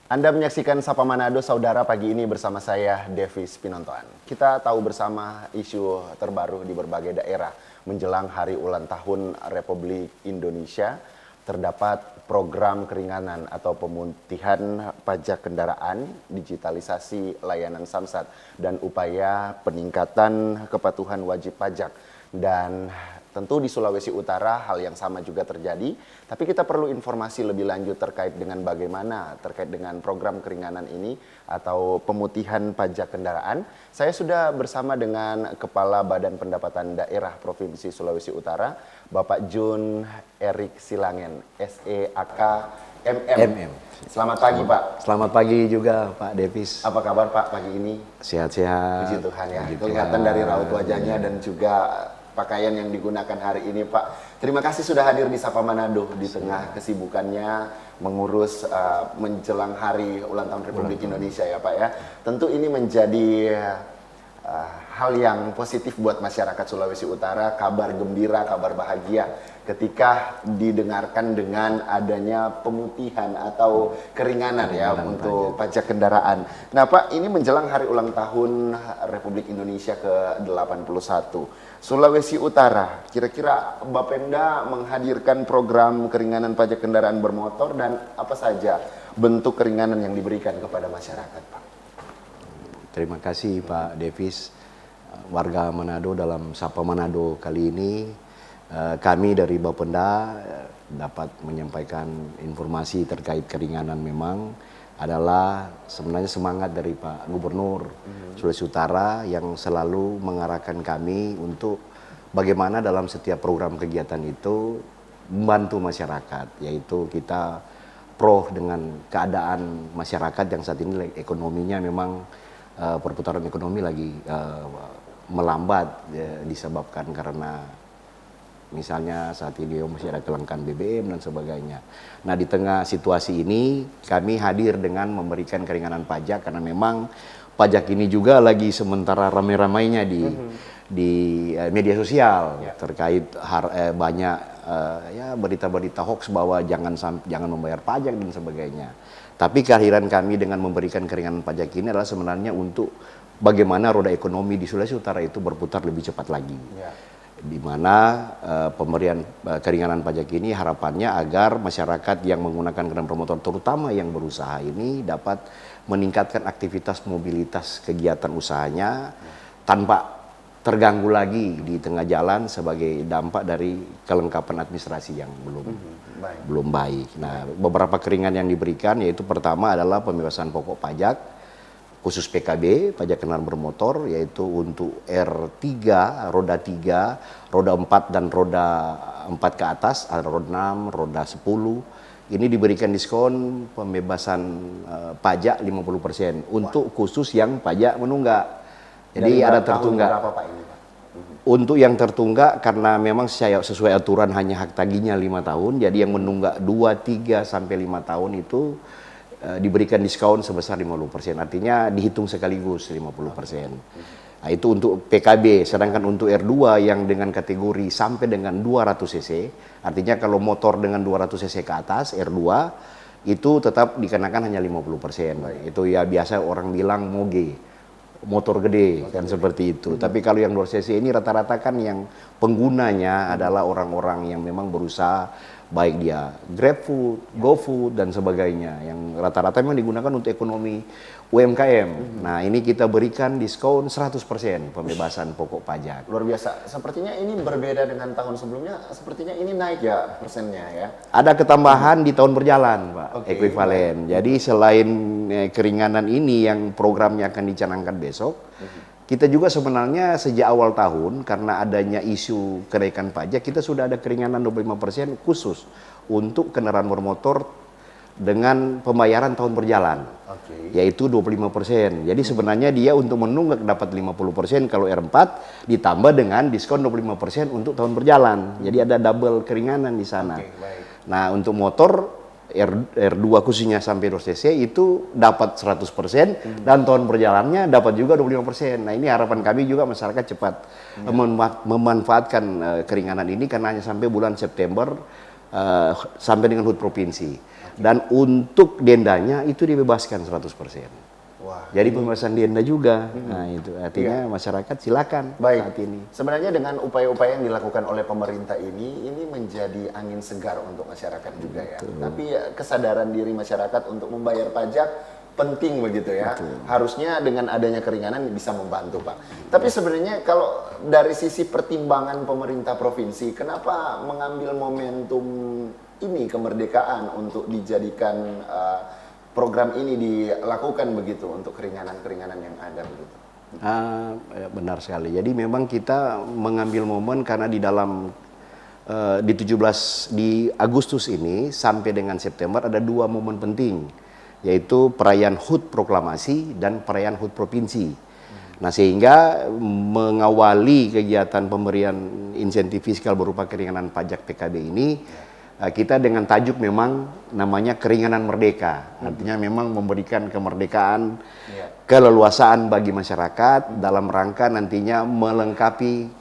Anda menyaksikan Sapa Manado, saudara, pagi ini bersama saya, Devis Pinontoan. Kita tahu bersama isu terbaru di berbagai daerah menjelang Hari Ulang Tahun Republik Indonesia. Terdapat program keringanan atau pemutihan pajak kendaraan, digitalisasi layanan Samsat, dan upaya peningkatan kepatuhan wajib pajak. Dan tentu di Sulawesi Utara hal yang sama juga terjadi, tapi kita perlu informasi lebih lanjut terkait dengan bagaimana terkait dengan program keringanan ini atau pemutihan pajak kendaraan. Saya sudah bersama dengan Kepala Badan Pendapatan Daerah Provinsi Sulawesi Utara, Bapak Jun Erik Silangen, SEAK MM. Selamat pagi, Pak. Selamat pagi juga, Pak Devis. Apa kabar, Pak, pagi ini? Sehat-sehat. Puji Tuhan ya. Kelihatan dari raut wajahnya dan juga pakaian yang digunakan hari ini, Pak. Terima kasih sudah hadir di Sapa Manado di tengah kesibukannya mengurus menjelang Hari Ulang Tahun Republik Indonesia ya, Pak ya. Tentu ini menjadi hal yang positif buat masyarakat Sulawesi Utara, kabar gembira, kabar bahagia ketika didengarkan dengan adanya pemutihan atau keringanan ya untuk pajak kendaraan. Nah, Pak, ini menjelang Hari Ulang Tahun Republik Indonesia ke-81. Sulawesi Utara, kira-kira Bapenda menghadirkan program keringanan pajak kendaraan bermotor dan apa saja bentuk keringanan yang diberikan kepada masyarakat, Pak? Terima kasih Pak Devis. Warga Manado dalam Sapa Manado kali ini, kami dari Bapenda dapat menyampaikan informasi terkait keringanan memang adalah sebenarnya semangat dari Pak Gubernur Sulawesi Utara yang selalu mengarahkan kami untuk bagaimana dalam setiap program kegiatan itu membantu masyarakat, yaitu kita pro dengan keadaan masyarakat yang saat ini ekonominya memang perputaran ekonomi lagi melambat disebabkan karena misalnya saat ini masih ada kelangkaan BBM dan sebagainya. Nah, di tengah situasi ini kami hadir dengan memberikan keringanan pajak karena memang pajak ini juga lagi sementara ramai-ramainya di media sosial terkait banyak ya berita-berita hoax bahwa jangan membayar pajak dan sebagainya. Tapi kehadiran kami dengan memberikan keringanan pajak ini adalah sebenarnya untuk bagaimana roda ekonomi di Sulawesi Utara itu berputar lebih cepat lagi. Di mana pemberian keringanan pajak ini harapannya agar masyarakat yang menggunakan kendaraan bermotor terutama yang berusaha ini dapat meningkatkan aktivitas mobilitas kegiatan usahanya tanpa terganggu lagi di tengah jalan sebagai dampak dari kelengkapan administrasi yang belum baik. Nah, beberapa keringanan yang diberikan yaitu pertama adalah pembebasan pokok pajak khusus PKB, pajak kendaraan bermotor, yaitu untuk R3, roda 3, roda 4 dan roda 4 ke atas, ada roda 6, roda 10. Ini diberikan diskon pembebasan pajak 50% untuk khusus yang pajak menunggak. Jadi ada tertunggak. Berapa, Pak, ini, Pak? Untuk yang tertunggak karena memang sesuai aturan hanya hak tagihnya 5 tahun, jadi yang menunggak 2, 3 sampai 5 tahun itu diberikan diskon sebesar 50%, artinya dihitung sekaligus 50%. Nah, itu untuk PKB, sedangkan untuk R2 yang dengan kategori sampai dengan 200 cc, artinya kalau motor dengan 200 cc ke atas R2 itu tetap dikenakan hanya 50%. Itu ya biasa orang bilang moge, motor gede kan seperti itu. Tapi kalau yang 200 cc ini rata-rata kan yang penggunanya adalah orang-orang yang memang berusaha baik dia GrabFood, GoFood dan sebagainya yang rata-rata memang digunakan untuk ekonomi UMKM. Nah, ini kita berikan diskon 100% pembebasan pokok pajak. Luar biasa. Sepertinya ini berbeda dengan tahun sebelumnya. Sepertinya ini naik ya persennya ya. Ada ketambahan di tahun berjalan, Pak, ekuivalen. Baik. Jadi selain keringanan ini yang programnya akan dicanangkan besok, kita juga sebenarnya sejak awal tahun karena adanya isu kenaikan pajak, kita sudah ada keringanan 25% khusus untuk kendaraan bermotor dengan pembayaran tahun berjalan, yaitu 25%. Jadi sebenarnya dia untuk menunggak dapat 50% kalau R4 ditambah dengan diskon 25% untuk tahun berjalan. Jadi ada double keringanan di sana. Nah, untuk motor R2 khususnya sampai 2 cc itu dapat 100% dan tahun berjalannya dapat juga 25%. Nah, ini harapan kami juga masyarakat cepat memanfaatkan keringanan ini karena hanya sampai bulan September sampai dengan HUT provinsi. Dan untuk dendanya itu dibebaskan 100%. Wah, Jadi pembebasan denda juga. Nah, itu artinya masyarakat silakan baik. saat ini. Sebenarnya dengan upaya-upaya yang dilakukan oleh pemerintah ini menjadi angin segar untuk masyarakat juga ya. Tapi kesadaran diri masyarakat untuk membayar pajak penting begitu ya. Harusnya dengan adanya keringanan bisa membantu, Pak. Tapi sebenarnya kalau dari sisi pertimbangan pemerintah provinsi, kenapa mengambil momentum ini kemerdekaan untuk dijadikan program ini dilakukan begitu untuk keringanan-keringanan yang ada begitu? Benar sekali. Jadi memang kita mengambil momen karena di dalam di 17 di Agustus ini sampai dengan September ada 2 momen penting, yaitu perayaan HUT proklamasi dan perayaan HUT provinsi. Nah, sehingga mengawali kegiatan pemberian insentif fiskal berupa keringanan pajak PKB ini, kita dengan tajuk memang namanya keringanan merdeka. Artinya memang memberikan kemerdekaan, keleluasaan bagi masyarakat dalam rangka nantinya melengkapi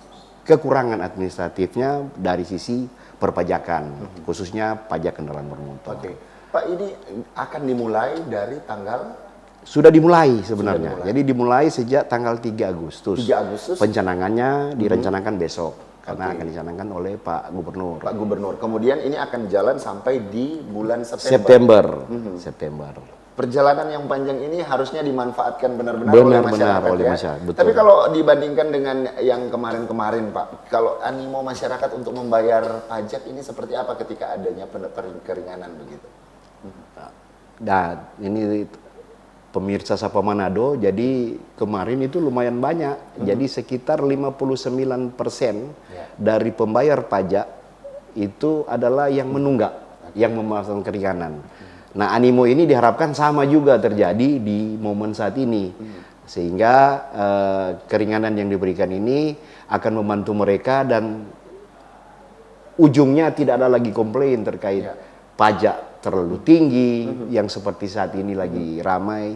kekurangan administratifnya dari sisi perpajakan, khususnya pajak kendaraan bermotor. Oke. Pak, ini akan dimulai dari tanggal? Sudah dimulai sebenarnya. Jadi dimulai sejak tanggal 3 Agustus. 3 Agustus? Pencanangannya direncanakan besok. Karena akan dicanangkan oleh Pak Gubernur. Pak Gubernur. Kemudian ini akan jalan sampai di bulan September. September. Perjalanan yang panjang ini harusnya dimanfaatkan benar-benar oleh masyarakat. Oleh ya. masyarakat, betul. Tapi kalau dibandingkan dengan yang kemarin-kemarin, Pak, kalau animo masyarakat untuk membayar pajak ini seperti apa ketika adanya keringanan begitu? Nah, ini pemirsa Sapa Manado, jadi kemarin itu lumayan banyak. Jadi sekitar 59% dari pembayar pajak itu adalah yang menunggak, yang memasang keringanan. Nah, animo ini diharapkan sama juga terjadi di momen saat ini. Sehingga keringanan yang diberikan ini akan membantu mereka dan ujungnya tidak ada lagi komplain terkait pajak terlalu tinggi, yang seperti saat ini lagi ramai,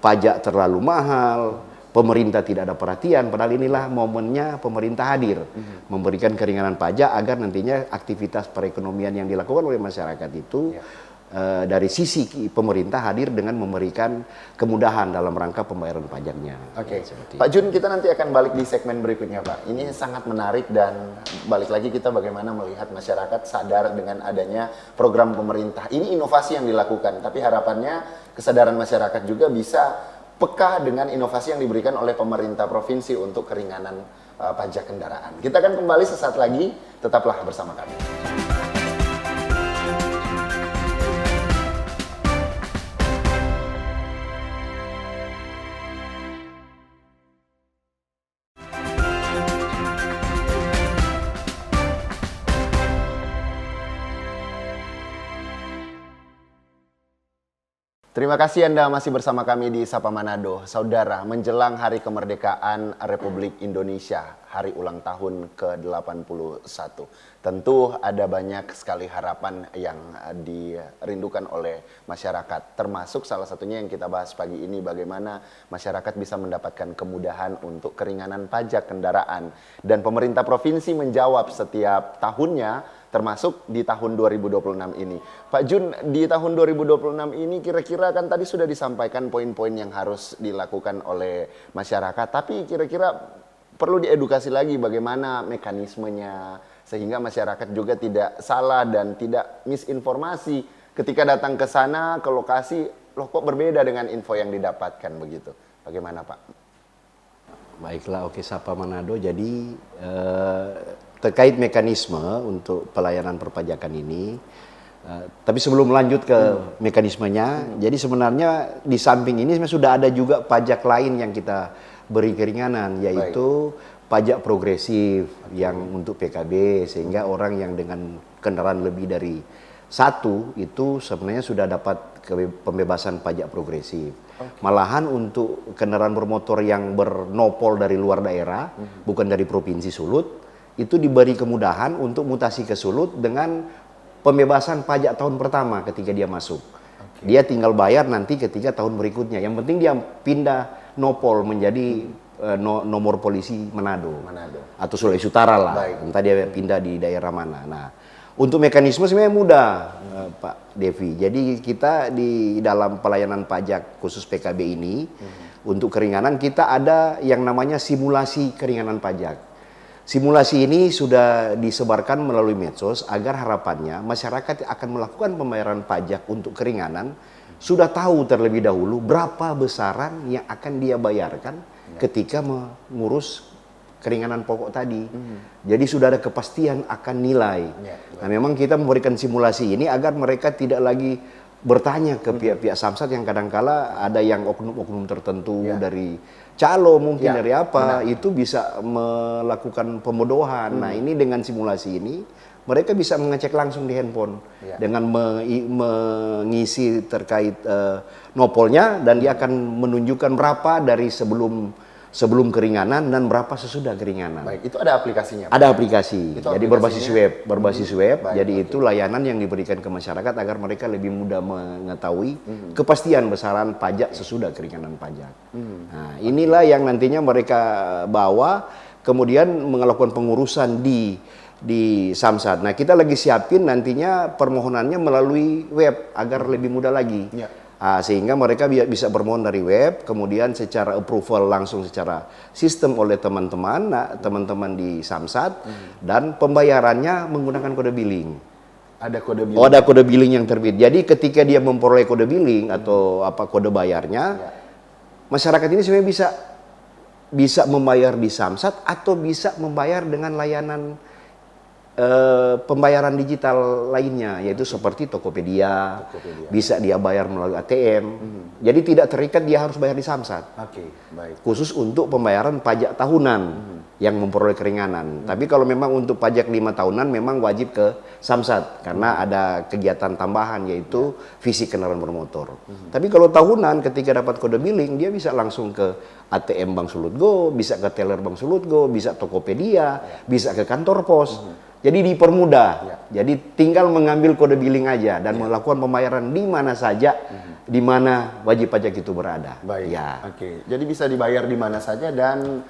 pajak terlalu mahal, pemerintah tidak ada perhatian, padahal inilah momennya pemerintah hadir, memberikan keringanan pajak agar nantinya aktivitas perekonomian yang dilakukan oleh masyarakat itu dari sisi pemerintah hadir dengan memberikan kemudahan dalam rangka pembayaran pajaknya. Oke, Pak Jun, kita nanti akan balik di segmen berikutnya, Pak. Ini sangat menarik dan balik lagi kita bagaimana melihat masyarakat sadar dengan adanya program pemerintah. Ini inovasi yang dilakukan, tapi harapannya kesadaran masyarakat juga bisa peka dengan inovasi yang diberikan oleh pemerintah provinsi untuk keringanan pajak kendaraan. Kita akan kembali sesaat lagi, tetaplah bersama kami. Terima kasih Anda masih bersama kami di Sapa Manado. Saudara, menjelang Hari Kemerdekaan Republik Indonesia, hari ulang tahun ke-81. Tentu ada banyak sekali harapan yang dirindukan oleh masyarakat. Termasuk salah satunya yang kita bahas pagi ini, bagaimana masyarakat bisa mendapatkan kemudahan untuk keringanan pajak kendaraan. Dan pemerintah provinsi menjawab setiap tahunnya, termasuk di tahun 2026 ini. Pak Jun, di tahun 2026 ini kira-kira kan tadi sudah disampaikan poin-poin yang harus dilakukan oleh masyarakat, tapi kira-kira perlu diedukasi lagi bagaimana mekanismenya, sehingga masyarakat juga tidak salah dan tidak misinformasi ketika datang ke sana, ke lokasi, loh kok berbeda dengan info yang didapatkan begitu. Bagaimana Pak? Baiklah, oke, Sapa Manado. Jadi terkait mekanisme untuk pelayanan perpajakan ini, tapi sebelum lanjut ke mekanismenya, jadi sebenarnya di samping ini sudah ada juga pajak lain yang kita beri keringanan, yaitu pajak progresif yang untuk PKB, sehingga orang yang dengan kendaraan lebih dari satu itu sebenarnya sudah dapat pembebasan pajak progresif. Malahan untuk kendaraan bermotor yang bernopol dari luar daerah, bukan dari Provinsi Sulut, itu diberi kemudahan untuk mutasi ke Sulut dengan pembebasan pajak tahun pertama ketika dia masuk. Dia tinggal bayar nanti ketika tahun berikutnya. Yang penting dia pindah nopol menjadi nomor polisi Manado. Atau Sulawesi Utara lah. Entah dia pindah di daerah mana. Nah, Untuk mekanisme sebenarnya mudah, Pak Devi. Jadi kita di dalam pelayanan pajak khusus PKB ini, untuk keringanan kita ada yang namanya simulasi keringanan pajak. Simulasi ini sudah disebarkan melalui medsos agar harapannya masyarakat akan melakukan pembayaran pajak untuk keringanan sudah tahu terlebih dahulu berapa besaran yang akan dia bayarkan ketika mengurus keringanan pokok tadi. Jadi sudah ada kepastian akan nilai. Nah, memang kita memberikan simulasi ini agar mereka tidak lagi bertanya ke pihak-pihak Samsat yang kadangkala ada yang oknum-oknum tertentu dari calo mungkin dari apa, itu bisa melakukan pemodohan. Nah, ini dengan simulasi ini mereka bisa mengecek langsung di handphone dengan mengisi terkait nopolnya, dan dia akan menunjukkan berapa dari sebelum keringanan dan berapa sesudah keringanan. Baik, itu ada aplikasinya, Pak? Ada aplikasi. Jadi berbasis web. Baik, jadi itu layanan yang diberikan ke masyarakat agar mereka lebih mudah mengetahui kepastian besaran pajak sesudah keringanan pajak. Nah, inilah yang nantinya mereka bawa kemudian melakukan pengurusan di Samsat. Nah, kita lagi siapin nantinya permohonannya melalui web agar lebih mudah lagi. Sehingga mereka bisa bermohon dari web, kemudian secara approval langsung secara sistem oleh teman-teman di Samsat, dan pembayarannya menggunakan kode billing. Ada kode billing? Oh, ada kode billing yang terbit. Jadi ketika dia memperoleh kode billing atau kode bayarnya, masyarakat ini sebenarnya bisa membayar di Samsat atau bisa membayar dengan layanan pembayaran digital lainnya, yaitu seperti Tokopedia, bisa dia bayar melalui ATM. Jadi tidak terikat dia harus bayar di Samsat. Baik. Khusus untuk pembayaran pajak tahunan yang memperoleh keringanan. Tapi kalau memang untuk pajak 5 tahunan memang wajib ke Samsat karena ada kegiatan tambahan yaitu visi kendaraan bermotor. Tapi kalau tahunan ketika dapat kode billing dia bisa langsung ke ATM Bank Sulut Go, bisa ke teller Bank Sulut Go, bisa Tokopedia, bisa ke kantor pos. Jadi dipermudah. Jadi tinggal mengambil kode billing aja dan melakukan pembayaran di mana saja, di mana wajib pajak itu berada. Baik. Jadi bisa dibayar di mana saja, dan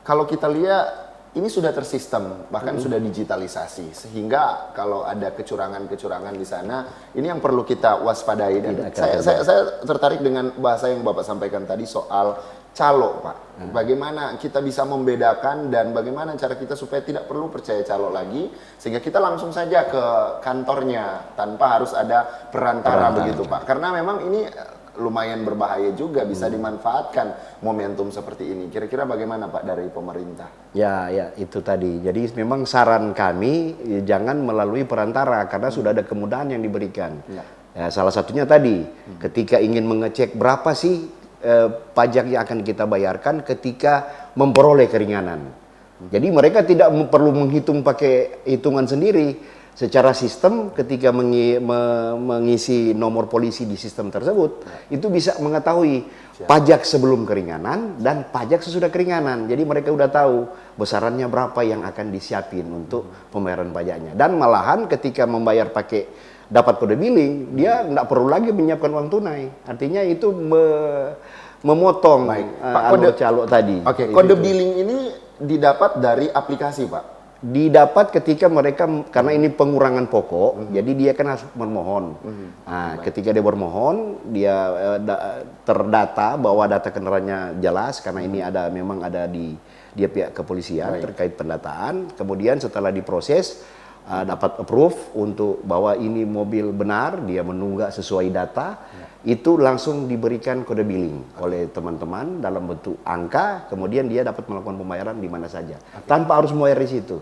kalau kita lihat ini sudah tersistem, bahkan sudah digitalisasi, sehingga kalau ada kecurangan-kecurangan di sana, ini yang perlu kita waspadai. Dan saya tertarik dengan bahasa yang Bapak sampaikan tadi soal calo, Pak. Bagaimana kita bisa membedakan dan bagaimana cara kita supaya tidak perlu percaya calo lagi, sehingga kita langsung saja ke kantornya tanpa harus ada perantara begitu, Pak. Karena memang ini lumayan berbahaya juga, bisa dimanfaatkan momentum seperti ini. Kira-kira bagaimana, Pak, dari pemerintah? Ya, itu tadi. Jadi memang saran kami jangan melalui perantara karena sudah ada kemudahan yang diberikan. Ya, salah satunya tadi ketika ingin mengecek berapa sih pajak yang akan kita bayarkan ketika memperoleh keringanan. Jadi mereka tidak perlu menghitung pakai hitungan sendiri. Secara sistem ketika mengisi nomor polisi di sistem tersebut, itu bisa mengetahui pajak sebelum keringanan dan pajak sesudah keringanan. Jadi mereka udah tahu besarannya berapa yang akan disiapin untuk pembayaran pajaknya. Dan malahan ketika membayar pakai dapat kode billing, dia nggak perlu lagi menyiapkan uang tunai. Artinya itu memotong kode calo tadi. Kode billing ini didapat dari aplikasi, Pak? Didapat ketika mereka, karena ini pengurangan pokok, jadi dia kan harus bermohon. Nah, ketika dia bermohon, dia terdata bahwa data kendaraannya jelas, karena ini memang ada di dia pihak kepolisian terkait pendataan. Kemudian setelah diproses, dapat approve untuk bahwa ini mobil benar, dia menunggak sesuai data, itu langsung diberikan kode billing oleh teman-teman dalam bentuk angka, kemudian dia dapat melakukan pembayaran di mana saja, tanpa harus membayar di situ.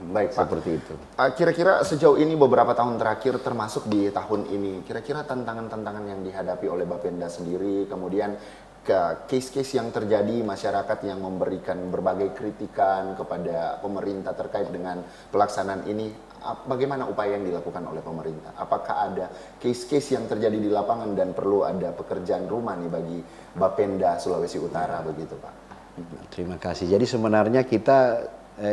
Baik, Pak. Seperti itu. Kira-kira sejauh ini beberapa tahun terakhir, termasuk di tahun ini, kira-kira tantangan-tantangan yang dihadapi oleh Bapenda sendiri, kemudian ke case-case yang terjadi, masyarakat yang memberikan berbagai kritikan kepada pemerintah terkait dengan pelaksanaan ini, bagaimana upaya yang dilakukan oleh pemerintah? Apakah ada case-case yang terjadi di lapangan dan perlu ada pekerjaan rumah nih bagi Bapenda Sulawesi Utara begitu, Pak? Terima kasih. Jadi sebenarnya kita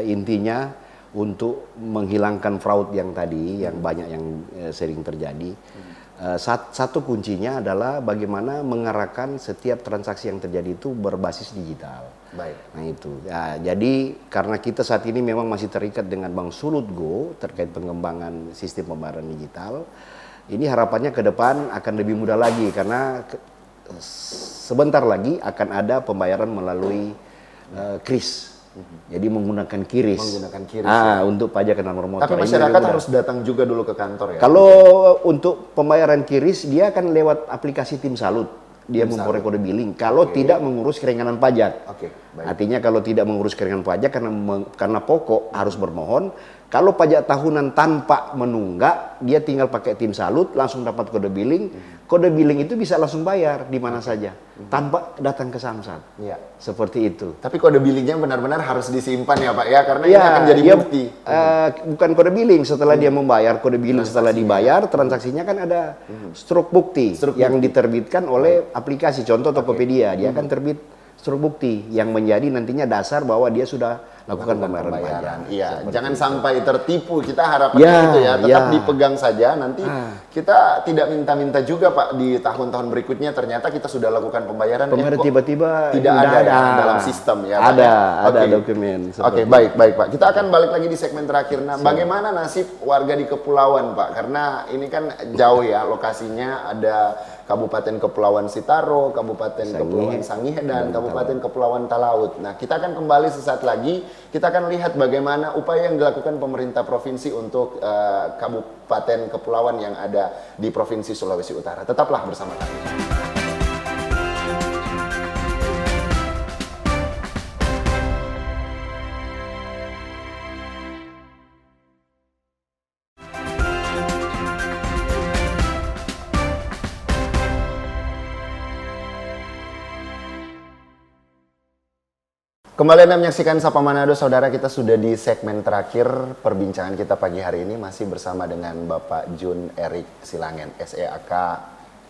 intinya untuk menghilangkan fraud yang tadi, yang banyak yang sering terjadi. Satu kuncinya adalah bagaimana mengarahkan setiap transaksi yang terjadi itu berbasis digital. Baik. Nah itu. Ya, jadi karena kita saat ini memang masih terikat dengan Bank Sulut Go terkait pengembangan sistem pembayaran digital, ini harapannya ke depan akan lebih mudah lagi karena sebentar lagi akan ada pembayaran melalui kris. Jadi menggunakan QRIS. Menggunakan QRIS, untuk pajak kendaraan bermotor. Tapi Ini masyarakat lebih mudah. harus datang juga dulu ke kantor ya. Kalau untuk pembayaran QRIS dia akan lewat aplikasi Tim Salut. Dia memperoleh kode billing. Kalau tidak mengurus keringanan pajak. Oke, baik. Artinya kalau tidak mengurus keringanan pajak karena pokok harus bermohon. Kalau pajak tahunan tanpa menunggak, dia tinggal pakai Tim Salut langsung dapat kode billing. Kode billing itu bisa langsung bayar di mana saja tanpa datang ke Samsat. Iya. Seperti itu. Tapi kode billingnya benar-benar harus disimpan ya Pak ya, karena ini akan jadi dia, bukti. Bukan kode billing setelah dia membayar, kode billing setelah dibayar, transaksinya kan ada struk bukti yang diterbitkan oleh aplikasi, contoh Tokopedia, dia akan terbit struk bukti yang menjadi nantinya dasar bahwa dia sudah lakukan pembayaran pajak. Iya, jangan sampai tertipu. Kita harapkan itu ya, tetap dipegang saja. Nanti kita tidak minta-minta juga Pak di tahun-tahun berikutnya ternyata kita sudah lakukan pembayaran. Pembayaran tiba-tiba tidak ada ya dalam sistem ya. Ada dokumen. Oke, baik Pak. Kita akan balik lagi di segmen terakhir. Nah, bagaimana nasib warga di kepulauan Pak? Karena ini kan jauh ya lokasinya, ada Kabupaten Kepulauan Sitaro, Kabupaten Kepulauan Sangihe, dan Kabupaten Kepulauan Talaut. Nah, kita akan kembali sesaat lagi. Kita akan lihat bagaimana upaya yang dilakukan pemerintah provinsi untuk Kabupaten Kepulauan yang ada di Provinsi Sulawesi Utara. Tetaplah bersama kami. Kembali Anda menyaksikan Sapa Manado, saudara. Kita sudah di segmen terakhir perbincangan kita pagi hari ini, masih bersama dengan Bapak Jun Erik Silangen, SEAK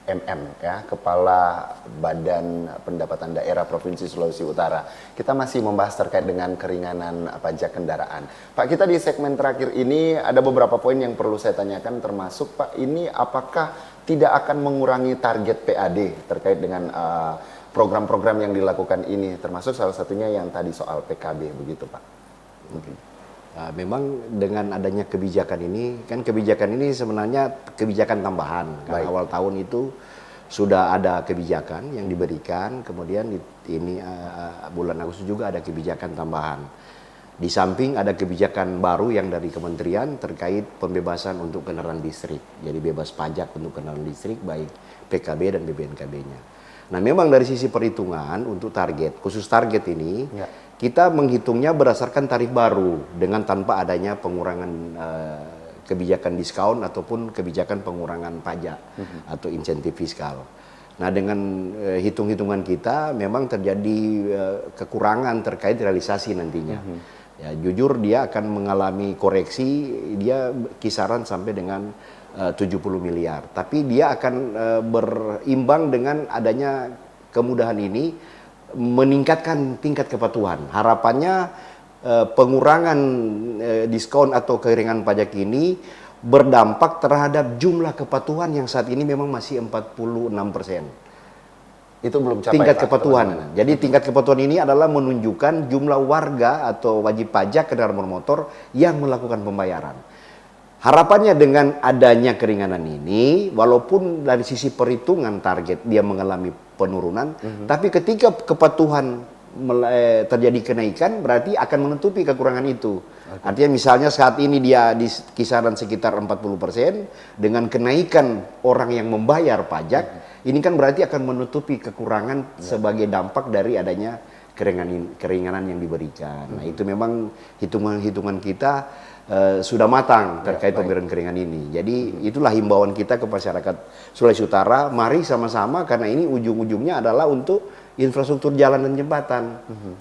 MM, ya, Kepala Badan Pendapatan Daerah Provinsi Sulawesi Utara. Kita masih membahas terkait dengan keringanan pajak kendaraan. Pak, kita di segmen terakhir ini ada beberapa poin yang perlu saya tanyakan, termasuk Pak, ini apakah tidak akan mengurangi target PAD terkait dengan program-program yang dilakukan ini, termasuk salah satunya yang tadi soal PKB, begitu Pak? Memang dengan adanya kebijakan ini, kan kebijakan ini sebenarnya kebijakan tambahan. Karena awal tahun itu sudah ada kebijakan yang diberikan, kemudian ini bulan Agustus juga ada kebijakan tambahan. Di samping ada kebijakan baru yang dari kementerian terkait pembebasan untuk kendaraan listrik. Jadi bebas pajak untuk kendaraan listrik baik PKB dan BPNKB-nya. Nah, memang dari sisi perhitungan untuk target, khusus target ini, kita menghitungnya berdasarkan tarif baru dengan tanpa adanya pengurangan kebijakan diskon ataupun kebijakan pengurangan pajak atau insentif fiskal. Nah, dengan hitung-hitungan kita memang terjadi kekurangan terkait realisasi nantinya. Ya, jujur dia akan mengalami koreksi, dia kisaran sampai dengan 70 miliar. Tapi dia akan berimbang dengan adanya kemudahan ini meningkatkan tingkat kepatuhan. Harapannya pengurangan diskon atau keringanan pajak ini berdampak terhadap jumlah kepatuhan yang saat ini memang masih 46%. Itu belum capai, tingkat Pak, kepatuhan. Jadi tingkat kepatuhan ini adalah menunjukkan jumlah warga atau wajib pajak kendaraan bermotor yang melakukan pembayaran. Harapannya dengan adanya keringanan ini, walaupun dari sisi perhitungan target dia mengalami penurunan, tapi ketika kepatuhan terjadi kenaikan, berarti akan menutupi kekurangan itu. Artinya misalnya saat ini dia di kisaran sekitar 40%, dengan kenaikan orang yang membayar pajak, ini kan berarti akan menutupi kekurangan sebagai dampak dari adanya keringanan yang diberikan. Nah, itu memang hitungan-hitungan kita sudah matang terkait pemberian keringanan ini. Jadi itulah himbauan kita ke masyarakat Sulawesi Utara, mari sama-sama, karena ini ujung-ujungnya adalah untuk infrastruktur jalan dan jembatan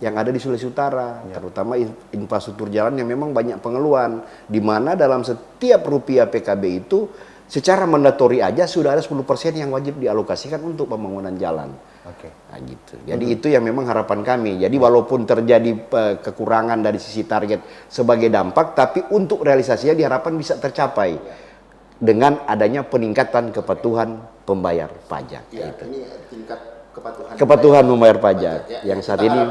yang ada di Sulawesi Utara, terutama infrastruktur jalan yang memang banyak pengeluhan, di mana dalam setiap rupiah PKB itu secara mandatori aja sudah ada 10% yang wajib dialokasikan untuk pembangunan jalan. Nah, gitu. Jadi itu yang memang harapan kami. Jadi walaupun terjadi kekurangan dari sisi target sebagai dampak, tapi untuk realisasinya diharapkan bisa tercapai dengan adanya peningkatan kepatuhan pembayar pajak. Ya, ini tingkat kepatuhan membayar pajak. ya. Yang saat Kita ini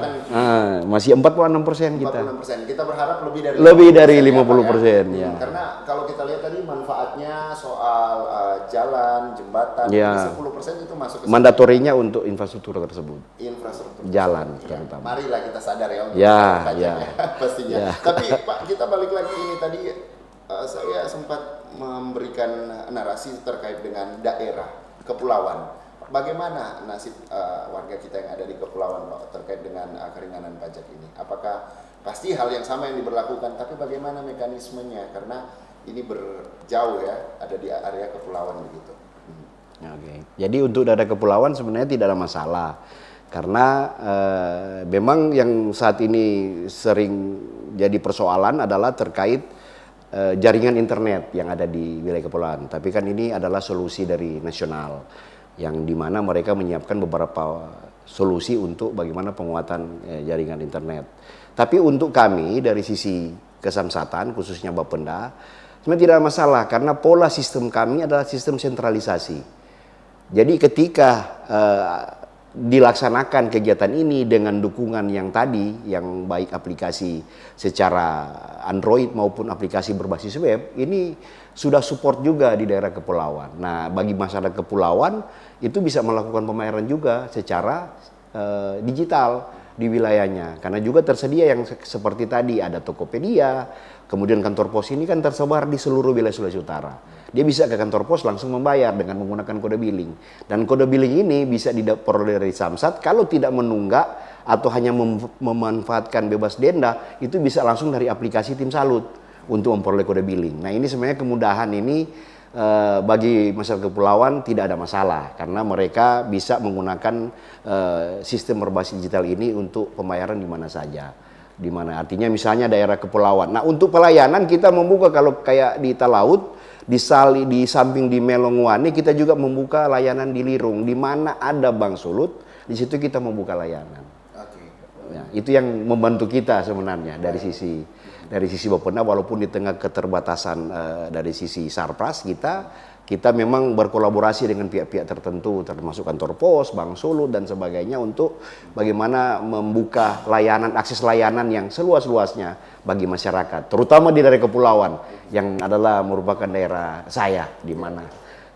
masih 46% kita. 46%. Kita berharap Lebih dari 50% 50%, ya. Karena kalau kita lihat tadi manfaatnya soal jalan, jembatan, Ya. ini 10% itu masuk ke Mandatorinya untuk infrastruktur tersebut. infrastruktur jalan ya. terutama. Marilah kita sadar ya untuk Ya, pajak ya. pastinya. Ya. Tapi Pak, kita balik lagi ini tadi saya sempat memberikan narasi terkait dengan daerah kepulauan. Bagaimana nasib warga kita yang ada di kepulauan Pak terkait dengan keringanan pajak ini? Apakah pasti hal yang sama yang diberlakukan, tapi bagaimana mekanismenya? Karena ini berjauh ya, ada di area kepulauan begitu. Oke. Jadi untuk daerah kepulauan sebenarnya tidak ada masalah. Karena memang yang saat ini sering jadi persoalan adalah terkait jaringan internet yang ada di wilayah kepulauan. Tapi kan ini adalah solusi dari nasional, yang dimana mereka menyiapkan beberapa solusi untuk bagaimana penguatan jaringan internet. Tapi untuk kami dari sisi Kesamsatan, khususnya Bapenda, sebenarnya tidak ada masalah karena pola sistem kami adalah sistem sentralisasi. Jadi ketika dilaksanakan kegiatan ini dengan dukungan yang tadi, yang baik aplikasi secara Android maupun aplikasi berbasis web, ini sudah support juga di daerah kepulauan. Nah, bagi masyarakat kepulauan itu bisa melakukan pembayaran juga secara digital di wilayahnya. Karena juga tersedia yang seperti tadi, ada Tokopedia, kemudian kantor pos ini kan tersebar di seluruh wilayah Sulawesi Utara. Dia bisa ke kantor pos langsung membayar dengan menggunakan kode billing. Dan kode billing ini bisa diperoleh dari Samsat. Kalau tidak menunggak atau hanya memanfaatkan bebas denda, itu bisa langsung dari aplikasi Tim Salut untuk memperoleh kode billing. Nah, ini sebenarnya kemudahan ini bagi masyarakat kepulauan tidak ada masalah. Karena mereka bisa menggunakan sistem berbasis digital ini untuk pembayaran di mana saja. Di mana artinya misalnya daerah kepulauan. Nah, untuk pelayanan kita membuka kalau kayak di Talaut, di samping di Melongwane kita juga membuka layanan di Lirung, di mana ada Bank Sulut, di situ kita membuka layanan. Ya, itu yang membantu kita sebenarnya dari sisi Bapenda, walaupun di tengah keterbatasan dari sisi Sarpras kita memang berkolaborasi dengan pihak-pihak tertentu termasuk kantor pos, Bank Sulut dan sebagainya untuk bagaimana membuka akses layanan yang seluas-luasnya bagi masyarakat, terutama di daerah kepulauan yang adalah merupakan daerah saya, di mana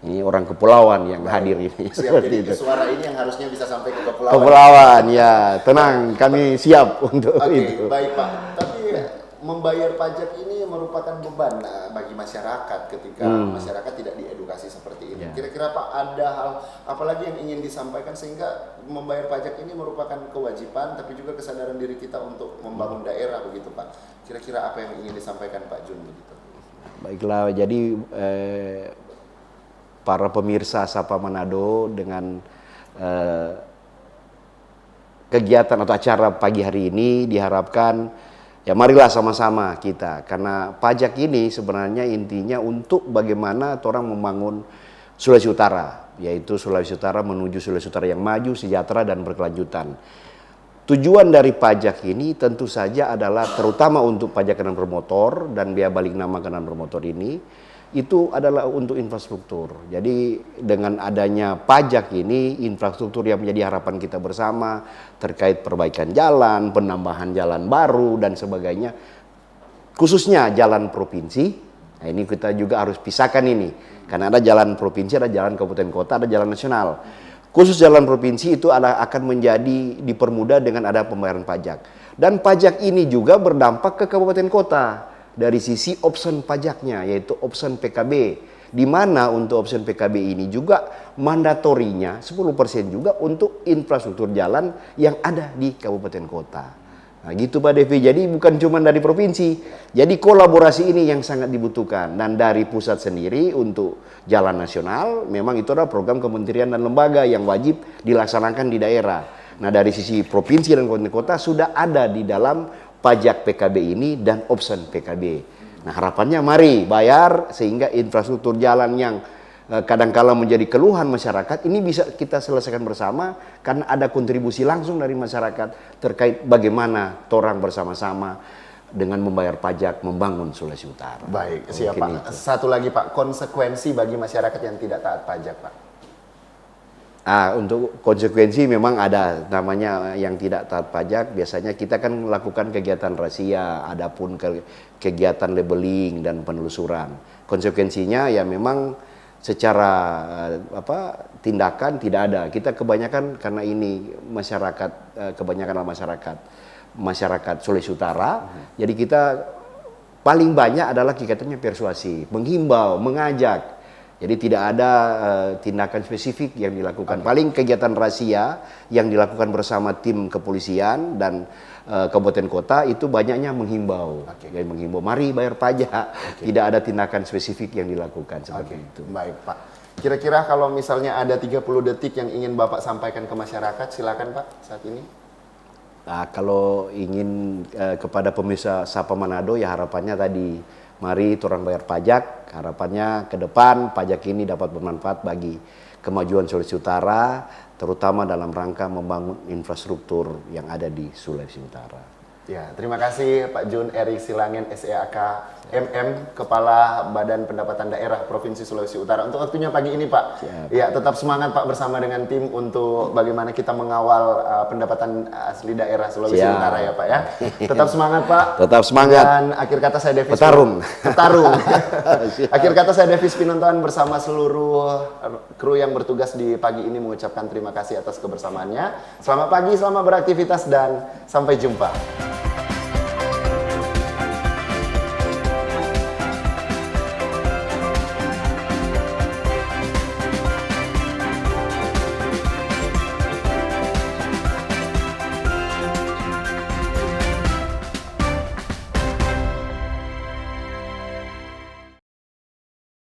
ini orang kepulauan yang hadir ini. Siap, jadi itu suara ini yang harusnya bisa sampai ke kepulauan. Kepulauan, ya, tenang, kami siap untuk itu. Oke, baik Pak. Tapi membayar pajak ini merupakan beban bagi masyarakat ketika masyarakat tidak diedukasi seperti ini. Kira-kira Pak, ada hal apalagi yang ingin disampaikan sehingga membayar pajak ini merupakan kewajiban tapi juga kesadaran diri kita untuk membangun daerah begitu Pak. Kira-kira apa yang ingin disampaikan Pak Jun begitu? Baiklah, jadi para pemirsa Sapa Manado dengan kegiatan atau acara pagi hari ini diharapkan ya marilah sama-sama kita, karena pajak ini sebenarnya intinya untuk bagaimana orang membangun Sulawesi Utara, yaitu Sulawesi Utara menuju Sulawesi Utara yang maju, sejahtera dan berkelanjutan. Tujuan dari pajak ini tentu saja adalah terutama untuk pajak kendaraan bermotor dan biaya balik nama kendaraan bermotor ini, itu adalah untuk infrastruktur. Jadi dengan adanya pajak ini, infrastruktur yang menjadi harapan kita bersama terkait perbaikan jalan, penambahan jalan baru dan sebagainya, khususnya jalan provinsi. Nah, ini kita juga harus pisahkan ini, karena ada jalan provinsi, ada jalan kabupaten kota, ada jalan nasional. Khusus jalan provinsi itu akan menjadi dipermudah dengan ada pembayaran pajak. Dan pajak ini juga berdampak ke kabupaten kota dari sisi option pajaknya, yaitu option PKB. Di mana untuk option PKB ini juga mandatorinya 10% juga untuk infrastruktur jalan yang ada di kabupaten kota. Nah, gitu Pak Devi. Jadi bukan cuma dari provinsi. Jadi kolaborasi ini yang sangat dibutuhkan. Dan dari pusat sendiri untuk jalan nasional, memang itu adalah program kementerian dan lembaga yang wajib dilaksanakan di daerah. Nah, dari sisi provinsi dan kabupaten kota sudah ada di dalam pajak PKB ini dan option PKB. Nah, harapannya mari bayar sehingga infrastruktur jalan yang kadangkala menjadi keluhan masyarakat ini bisa kita selesaikan bersama, karena ada kontribusi langsung dari masyarakat terkait bagaimana orang bersama-sama dengan membayar pajak membangun Sulawesi Utara. Baik, siap Pak. Satu lagi Pak, konsekuensi bagi masyarakat yang tidak taat pajak Pak. Untuk konsekuensi memang ada namanya yang tidak taat pajak. Biasanya kita kan melakukan kegiatan razia, adapun kegiatan labeling dan penelusuran. Konsekuensinya ya memang secara tindakan tidak ada. Kita kebanyakan karena ini masyarakat kebanyakan masyarakat Sulawesi Utara. Jadi kita paling banyak adalah kegiatannya persuasi, menghimbau, mengajak. Jadi tidak ada tindakan spesifik yang dilakukan. Paling kegiatan razia yang dilakukan bersama tim kepolisian dan kabupaten kota itu banyaknya menghimbau. Jadi menghimbau, mari bayar pajak. Tidak ada tindakan spesifik yang dilakukan seperti itu. Baik Pak. Kira-kira kalau misalnya ada 30 detik yang ingin Bapak sampaikan ke masyarakat, silakan Pak saat ini. Kalau ingin kepada pemirsa Sapa Manado ya harapannya tadi, mari orang bayar pajak, harapannya ke depan pajak ini dapat bermanfaat bagi kemajuan Sulawesi Utara, terutama dalam rangka membangun infrastruktur yang ada di Sulawesi Utara. Ya, terima kasih Pak Jun Erik Silangen SEAK MM, Kepala Badan Pendapatan Daerah Provinsi Sulawesi Utara. Untuk waktunya pagi ini Pak. Siap. Ya, tetap semangat Pak bersama dengan tim untuk bagaimana kita mengawal pendapatan asli daerah Sulawesi Siap. Utara ya Pak ya. Tetap semangat Pak. Tetap semangat. Dan akhir kata saya Devis Petarung. Petarung. Akhir kata saya Devis Pinontoan bersama seluruh kru yang bertugas di pagi ini mengucapkan terima kasih atas kebersamaannya. Selamat pagi, selamat beraktivitas dan sampai jumpa.